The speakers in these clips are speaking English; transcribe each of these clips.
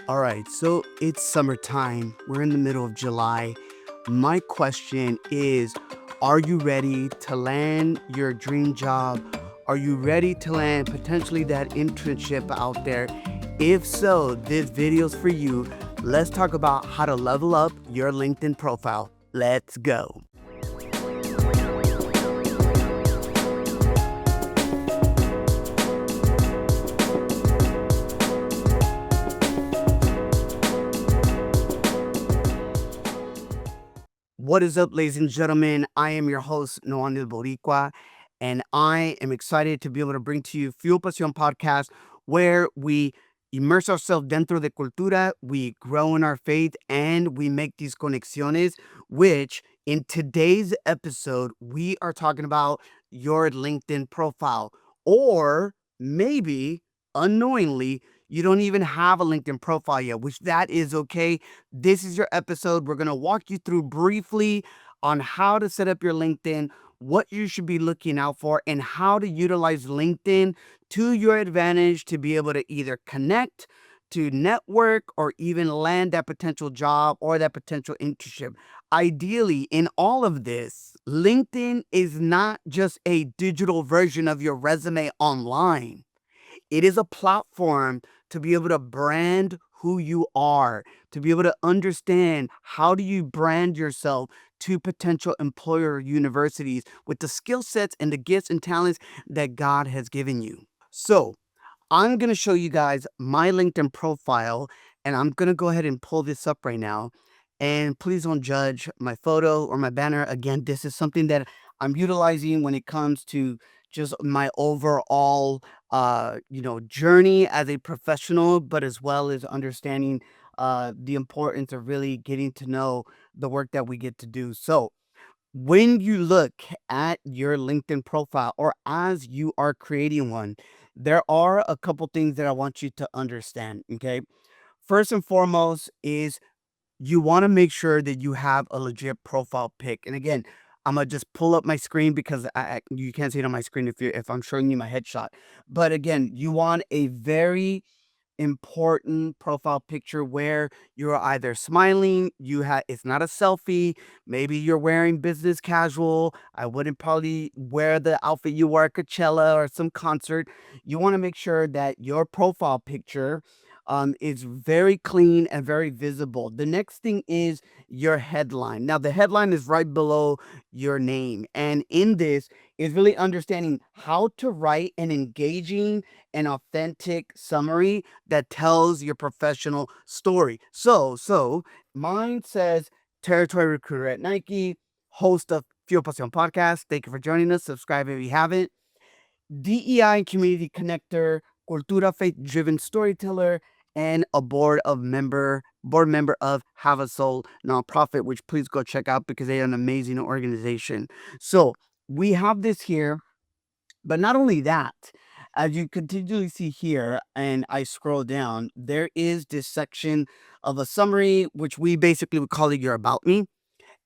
All right, so it's summertime. We're in the middle of July. My question is, are you ready to land your dream job? Are you ready to land potentially that internship out there? If so, this video's for you. Let's talk about how to level up your LinkedIn profile. Let's go. What is up, ladies and gentlemen? I am your host, Noanil Boricua, and I am excited to be able to bring to you Fuel Pasión podcast, where we immerse ourselves dentro de cultura, we grow in our faith, and we make these conexiones, which in today's episode, we are talking about your LinkedIn profile, or maybe unknowingly, you don't even have a LinkedIn profile yet, which that is okay. This is your episode. We're going to walk you through briefly on how to set up your LinkedIn, what you should be looking out for, and how to utilize LinkedIn to your advantage to be able to either connect, to network, or even land that potential job or that potential internship. Ideally, in all of this, LinkedIn is not just a digital version of your resume online. It is a platform to be able to brand who you are, to be able to understand how do you brand yourself to potential employer universities with the skill sets and the gifts and talents that God has given you. So, I'm going to show you guys my LinkedIn profile, and I'm going to go ahead and pull this up right now. And please don't judge my photo or my banner. Again, this is something that I'm utilizing when it comes to just my overall, journey as a professional, but as well as understanding the importance of really getting to know the work that we get to do. So, when you look at your LinkedIn profile or as you are creating one, there are a couple things that I want you to understand. Okay. First and foremost is you want to make sure that you have a legit profile pic. And again, I'm gonna just pull up my screen because you can't see it on my screen if I'm showing you my headshot. But again, you want a very important profile picture where you're either smiling, you have it's not a selfie, maybe you're wearing business casual. I wouldn't probably wear the outfit you wore at Coachella or some concert. You want to make sure that your profile picture is very clean and very visible. The next thing is your headline. Now, the headline is right below your name, and in this is really understanding how to write an engaging and authentic summary that tells your professional story. So mine says territory recruiter at Nike, host of Fuel Passion podcast. Thank you for joining us. Subscribe if you haven't. DEI and community connector, cultura faith driven storyteller, and a board member of Have a Soul nonprofit, which please go check out because they are an amazing organization. So we have this here, but not only that, as you continually see here, and I scroll down, there is this section of a summary, which we basically would call it your about me.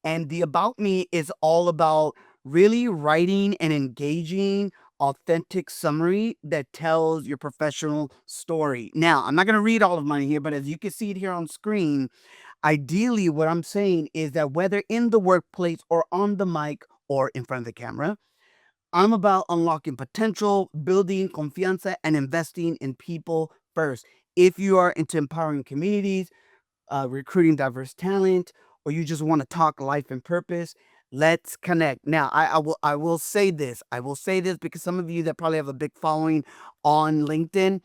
And the about me is all about really writing an engaging, authentic summary that tells your professional story. Now, I'm not going to read all of mine here, but as you can see it here on screen, ideally, what I'm saying is that whether in the workplace or on the mic or in front of the camera, I'm about unlocking potential, building confianza, and investing in people first. If you are into empowering communities, recruiting diverse talent, or you just want to talk life and purpose, let's connect. Now, I will say this. I will say this because some of you that probably have a big following on LinkedIn,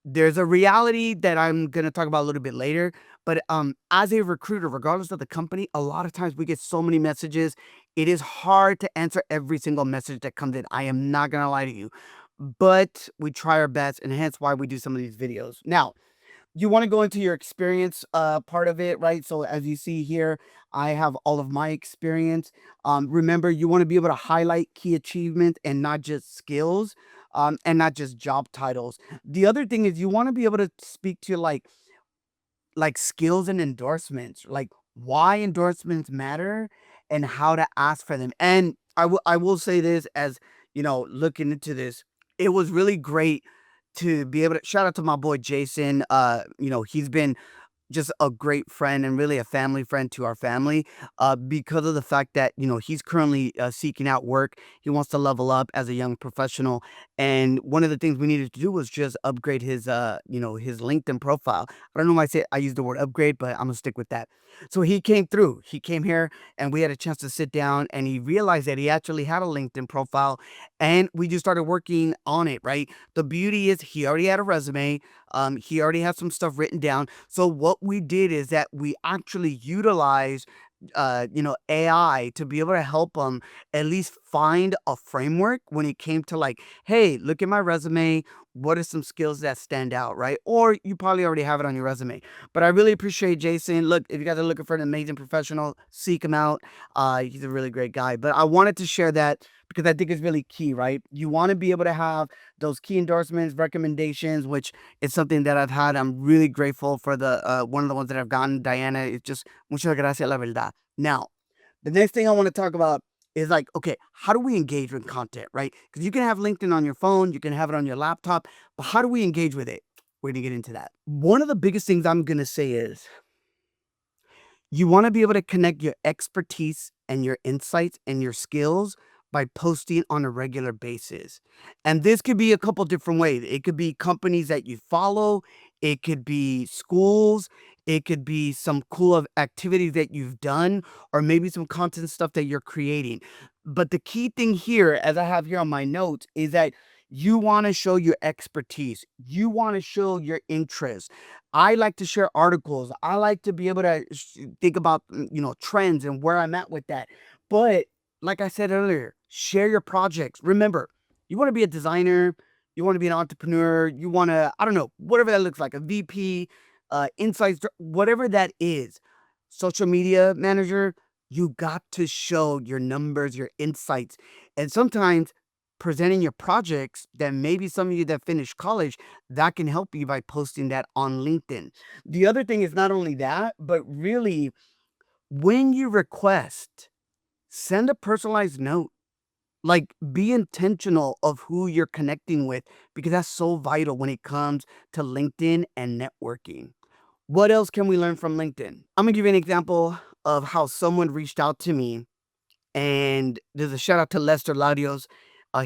there's a reality that I'm gonna talk about a little bit later, but, as a recruiter, regardless of the company, a lot of times we get so many messages, it is hard to answer every single message that comes in. I am not gonna lie to you, but we try our best, and hence why we do some of these videos. Now, you want to go into your experience part of it, right? So as you see here, I have all of my experience. Remember, you want to be able to highlight key achievements and not just skills, and not just job titles. The other thing is you want to be able to speak to like skills and endorsements, like why endorsements matter and how to ask for them. And I will say this, as looking into this, it was really great to be able to shout out to my boy Jason. He's been just a great friend and really a family friend to our family, because of the fact that he's currently seeking out work. He wants to level up as a young professional, and one of the things we needed to do was just upgrade his LinkedIn profile. I don't know why I used the word upgrade, but I'm gonna stick with that. So he came through. He came here, and we had a chance to sit down, and he realized that he actually had a LinkedIn profile, and we just started working on it. Right. The beauty is he already had a resume. He already had some stuff written down. So what we did is that we actually utilized AI to be able to help him at least find a framework when it came to like, hey, look at my resume. What are some skills that stand out, right? Or you probably already have it on your resume. But I really appreciate Jason. Look, if you guys are looking for an amazing professional, seek him out. He's a really great guy. But I wanted to share that because I think it's really key, right? You want to be able to have those key endorsements, recommendations, which is something that I've had. I'm really grateful for the one of the ones that I've gotten, Diana. It's just muchas gracias, la verdad. Now, the next thing I want to talk about is like, okay, how do we engage with content, right? Because you can have LinkedIn on your phone, you can have it on your laptop, but how do we engage with it? We're going to get into that. One of the biggest things I'm going to say is you want to be able to connect your expertise and your insights and your skills by posting on a regular basis. And this could be a couple different ways. It could be companies that you follow, it could be schools, it could be some cool of activities that you've done, or maybe some content stuff that you're creating. But the key thing here, as I have here on my notes, is that you want to show your expertise. You want to show your interest. I like to share articles. I like to be able to think about, trends and where I'm at with that. But like I said earlier, share your projects. Remember, you want to be a designer, you want to be an entrepreneur, you want to, I don't know, whatever that looks like, a VP, insights, whatever that is, social media manager, you got to show your numbers, your insights. And sometimes presenting your projects that maybe some of you that finished college, that can help you by posting that on LinkedIn. The other thing is not only that, but really when you request, send a personalized note. Like, be intentional of who you're connecting with because that's so vital when it comes to LinkedIn and networking. What else can we learn from LinkedIn? I'm gonna give you an example of how someone reached out to me, and there's a shout out to Lester Larios.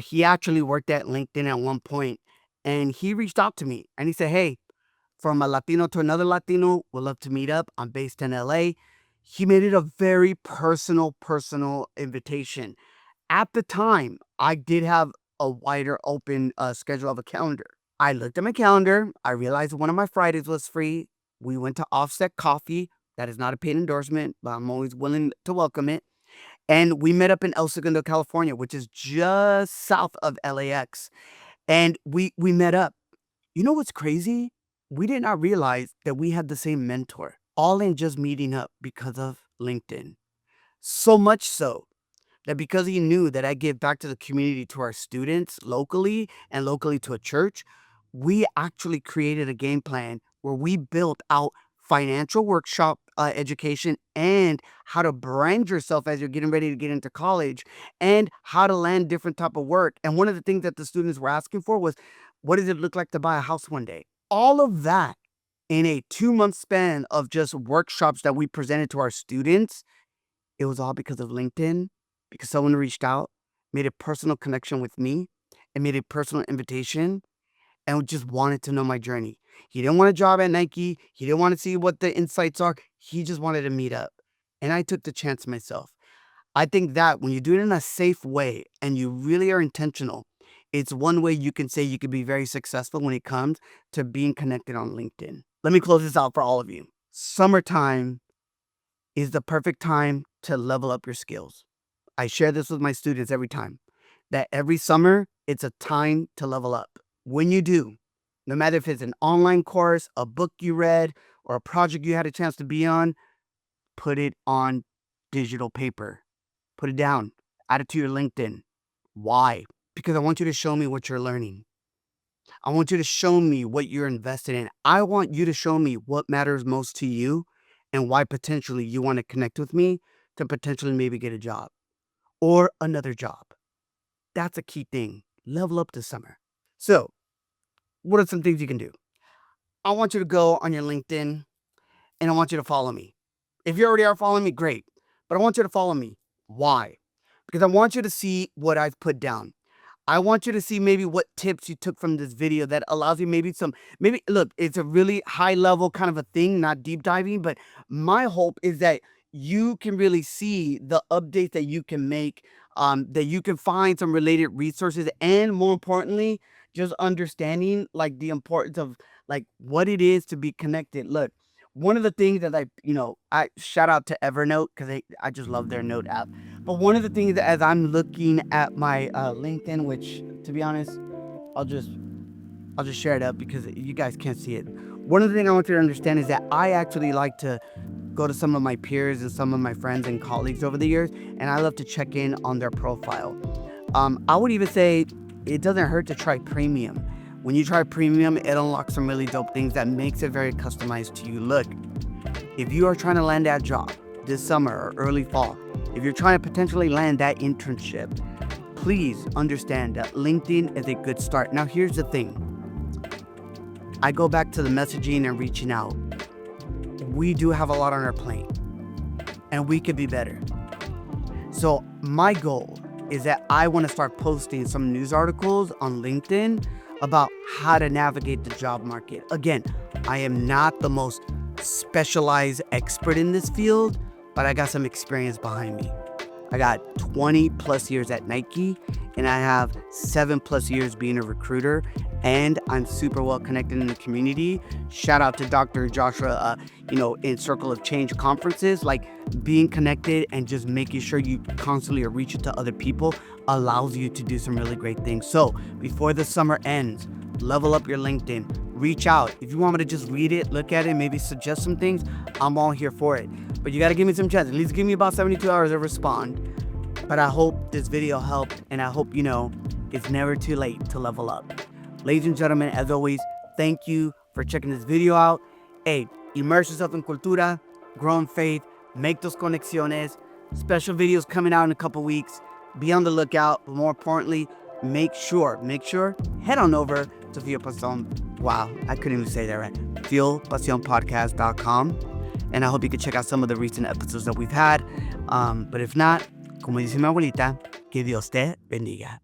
He actually worked at LinkedIn at one point, and he reached out to me and he said, "Hey, from a Latino to another Latino, would love to meet up. I'm based in LA." He made it a very personal invitation. At the time, I did have a wider open schedule of a calendar. I looked at my calendar. I realized one of my Fridays was free. We went to Offset Coffee. That is not a paid endorsement, but I'm always willing to welcome it. And we met up in El Segundo, California, which is just south of LAX. And we met up. You know what's crazy? We did not realize that we had the same mentor, all in just meeting up because of LinkedIn. So much so that because he knew that I give back to the community, to our students locally and locally to a church, we actually created a game plan where we built out financial workshop education and how to brand yourself as you're getting ready to get into college and how to land different type of work. And one of the things that the students were asking for was, what does it look like to buy a house one day? All of that in a 2 month span of just workshops that we presented to our students, it was all because of LinkedIn, because someone reached out, made a personal connection with me, and made a personal invitation, and just wanted to know my journey. He didn't want a job at Nike. He didn't want to see what the insights are. He just wanted to meet up. And I took the chance myself. I think that when you do it in a safe way and you really are intentional, it's one way you can say you could be very successful when it comes to being connected on LinkedIn. Let me close this out for all of you. Summertime is the perfect time to level up your skills. I share this with my students every time that every summer it's a time to level up. When you do, no matter if it's an online course, a book you read, or a project you had a chance to be on, put it on digital paper. Put it down. Add it to your LinkedIn. Why? Because I want you to show me what you're learning. I want you to show me what you're invested in. I want you to show me what matters most to you and why potentially you want to connect with me to potentially maybe get a job or another job. That's a key thing. Level up this summer. So what are some things you can do? I want you to go on your LinkedIn and I want you to follow me. If you already are following me, great. But I want you to follow me. Why? Because I want you to see what I've put down. I want you to see maybe what tips you took from this video that allows you maybe look, it's a really high level kind of a thing, not deep diving, but my hope is that you can really see the updates that you can make, that you can find some related resources, and more importantly, just understanding like the importance of like what it is to be connected. Look, one of the things that I shout out to Evernote because I just love their note app. But one of the things that as I'm looking at my LinkedIn, which to be honest, I'll just share it up because you guys can't see it. One of the things I want you to understand is that I actually like to go to some of my peers and some of my friends and colleagues over the years, and I love to check in on their profile. I would even say it doesn't hurt to try premium. When you try premium, it unlocks some really dope things that makes it very customized to you. Look, if you are trying to land that job this summer or early fall, if you're trying to potentially land that internship, please understand that LinkedIn is a good start. Now, here's the thing. I go back to the messaging and reaching out. We do have a lot on our plate, and we could be better. So my goal is that I want to start posting some news articles on LinkedIn about how to navigate the job market. Again, I am not the most specialized expert in this field, but I got some experience behind me. I got 20 plus years at Nike, and I have 7 plus years being a recruiter, and I'm super well connected in the community. Shout out to Dr. Joshua, in Circle of Change conferences, like being connected and just making sure you constantly are reaching to other people allows you to do some really great things. So before the summer ends, level up your LinkedIn, reach out. If you want me to just read it, look at it, maybe suggest some things, I'm all here for it. But you got to give me some chance. At least give me about 72 hours to respond. But I hope this video helped, and I hope it's never too late to level up. Ladies and gentlemen, as always, thank you for checking this video out. Hey, immerse yourself in cultura, grow in faith, make those conexiones. Special videos coming out in a couple weeks. Be on the lookout, but more importantly, make sure, head on over to Fuel Pasión. Wow, I couldn't even say that right. FuelPasionPodcast.com. And I hope you can check out some of the recent episodes that we've had. But if not, como dice mi abuelita, que Dios te bendiga.